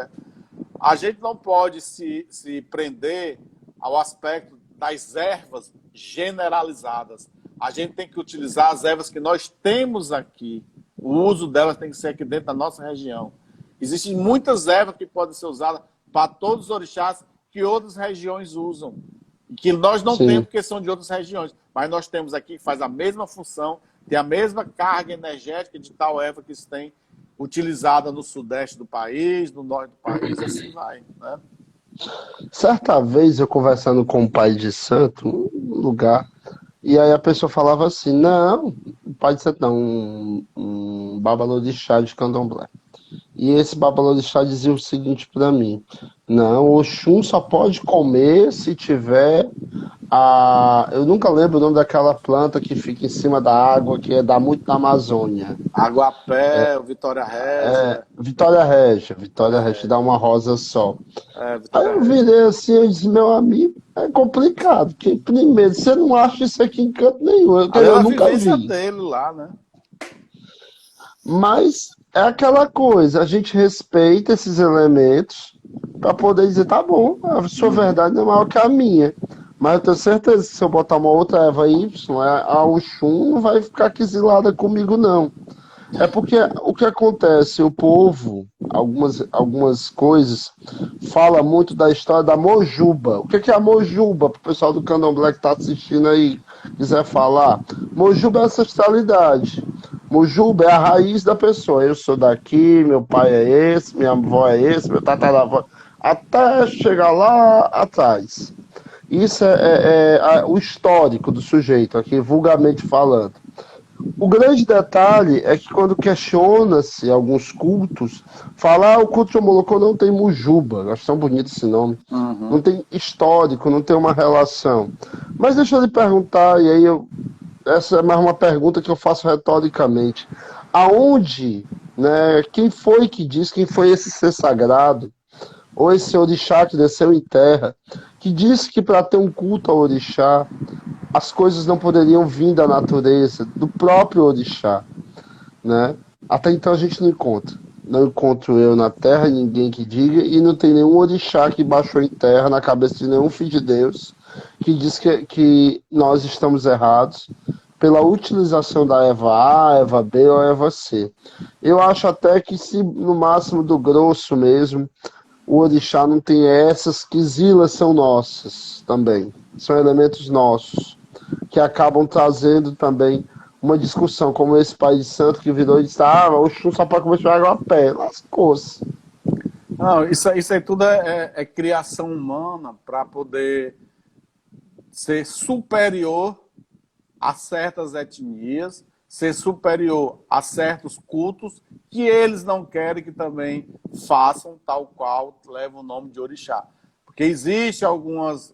Speaker 2: a gente não pode se prender ao aspecto das ervas generalizadas. A gente tem que utilizar as ervas que nós temos aqui. O uso delas tem que ser aqui dentro da nossa região. Existem muitas ervas que podem ser usadas para todos os orixás que outras regiões usam. E que nós não temos
Speaker 1: sim.
Speaker 2: porque são de outras regiões. Mas nós temos aqui que faz a mesma função, tem a mesma carga energética de tal erva que se tem utilizada no sudeste do país, no norte do país, e assim vai, né?
Speaker 1: Certa vez eu conversando com um pai de santo, num lugar, e aí a pessoa falava assim, não, pai de santo não, um babalorixá de candomblé. E esse babalorixá dizia o seguinte para mim: não, o Oxum só pode comer se tiver a. Eu nunca lembro o nome daquela planta que fica em cima da água, que dá muito na Amazônia.
Speaker 2: Aguapé, Vitória Régia,
Speaker 1: Vitória Régia, dá uma rosa só. Aí
Speaker 2: Vitória
Speaker 1: eu
Speaker 2: Régia.
Speaker 1: virei assim, eu disse, meu amigo, é complicado, porque primeiro, você não acha isso aqui em canto nenhum,
Speaker 2: Ali
Speaker 1: eu
Speaker 2: era a
Speaker 1: nunca
Speaker 2: vivência
Speaker 1: vi.
Speaker 2: dele lá, né?
Speaker 1: Mas é aquela coisa, a gente respeita esses elementos para poder dizer, tá bom, a sua verdade não é maior que a minha. Mas eu tenho certeza que se eu botar uma outra erva Y, a Oxum não vai ficar quisilada comigo, não. É porque o que acontece, o povo, algumas coisas, fala muito da história da Mojuba. O que é a Mojuba? Para o pessoal do Candomblé que está assistindo aí, quiser falar. Mojuba é ancestralidade. Mojuba é a raiz da pessoa. Eu sou daqui, meu pai é esse, minha avó é esse, meu tataravó. Até chegar lá atrás. Isso é o histórico do sujeito, aqui vulgarmente falando. O grande detalhe é que quando questiona-se alguns cultos, fala, o culto de Omolocô não tem mujuba, eu acho tão bonito esse nome, não
Speaker 2: Uhum.
Speaker 1: tem histórico, não tem uma relação. Mas deixa eu lhe perguntar, essa é mais uma pergunta que eu faço retoricamente. Aonde, né, quem foi que diz, quem foi esse ser sagrado, ou esse orixá que desceu em terra, que disse que para ter um culto ao orixá, as coisas não poderiam vir da natureza, do próprio orixá, né? Até então a gente não encontra. Não encontro eu na terra, ninguém que diga, e não tem nenhum orixá que baixou em terra na cabeça de nenhum filho de Deus que diz que nós estamos errados pela utilização da Eva A, Eva B ou Eva C. Eu acho até que se no máximo do grosso mesmo, o orixá não tem essas que zilas são nossas também. São elementos nossos que acabam trazendo também uma discussão, como esse pai de santo que virou e disse, o Oxum só pode comer água a pé. Lascou-se.
Speaker 2: Não, isso aí tudo é criação humana para poder ser superior a certas etnias, ser superior a certos cultos que eles não querem que também façam tal qual leva o nome de orixá. Porque existe alguns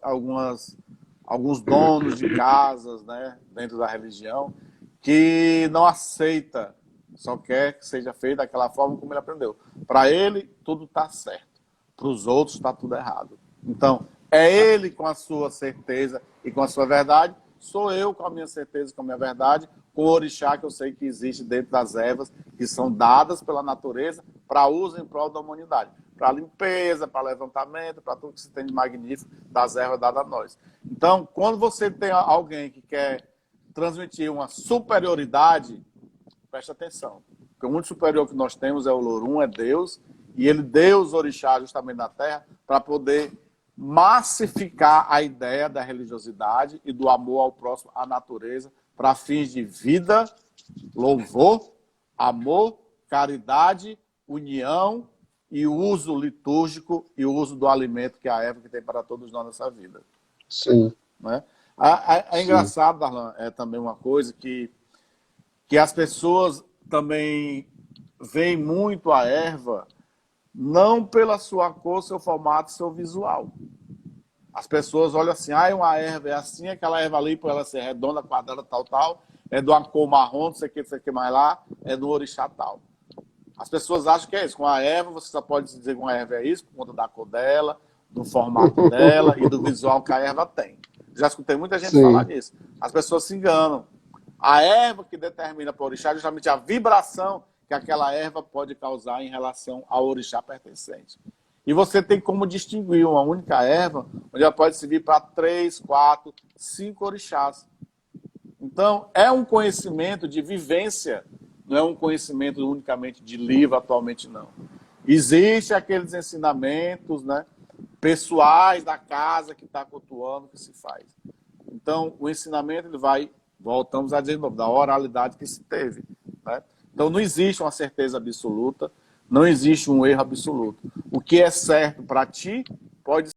Speaker 2: donos de casas, né, dentro da religião que não aceita, só quer que seja feito daquela forma como ele aprendeu. Para ele, tudo está certo. Para os outros, está tudo errado. Então, é ele com a sua certeza e com a sua verdade, sou eu com a minha certeza e com a minha verdade, com o orixá que eu sei que existe dentro das ervas, que são dadas pela natureza para uso em prol da humanidade. Para limpeza, para levantamento, para tudo que se tem de magnífico das ervas dadas a nós. Então, quando você tem alguém que quer transmitir uma superioridade, preste atenção. Porque o muito superior que nós temos é o Lorum, é Deus, e ele deu os orixás justamente na Terra para poder massificar a ideia da religiosidade e do amor ao próximo, à natureza, para fins de vida, louvor, amor, caridade, união e o uso litúrgico e o uso do alimento que é a erva que tem para todos nós nessa vida.
Speaker 1: Sim.
Speaker 2: Né? É
Speaker 1: Sim.
Speaker 2: engraçado, Darlan, é também uma coisa que as pessoas também veem muito a erva não pela sua cor, seu formato, seu visual. As pessoas olham assim, uma erva é assim, aquela erva ali, por ela ser redonda, quadrada, tal, é de uma cor marrom, não sei o que mais lá, é do orixá tal. As pessoas acham que é isso. Com a erva, você só pode dizer que uma erva é isso, por conta da cor dela, do formato dela e do visual que a erva tem. Já escutei muita gente falar nisso. As pessoas se enganam. A erva que determina para o orixá é justamente a vibração que aquela erva pode causar em relação ao orixá pertencente. E você tem como distinguir uma única erva, onde ela pode servir para 3, 4, 5 orixás. Então, é um conhecimento de vivência, não é um conhecimento unicamente de livro atualmente, não. Existem aqueles ensinamentos, né, pessoais da casa que está cultuando, que se faz. Então, o ensinamento ele vai, voltamos a dizer, da oralidade que se teve. Né? Então, não existe uma certeza absoluta, não existe um erro absoluto. O que é certo para ti pode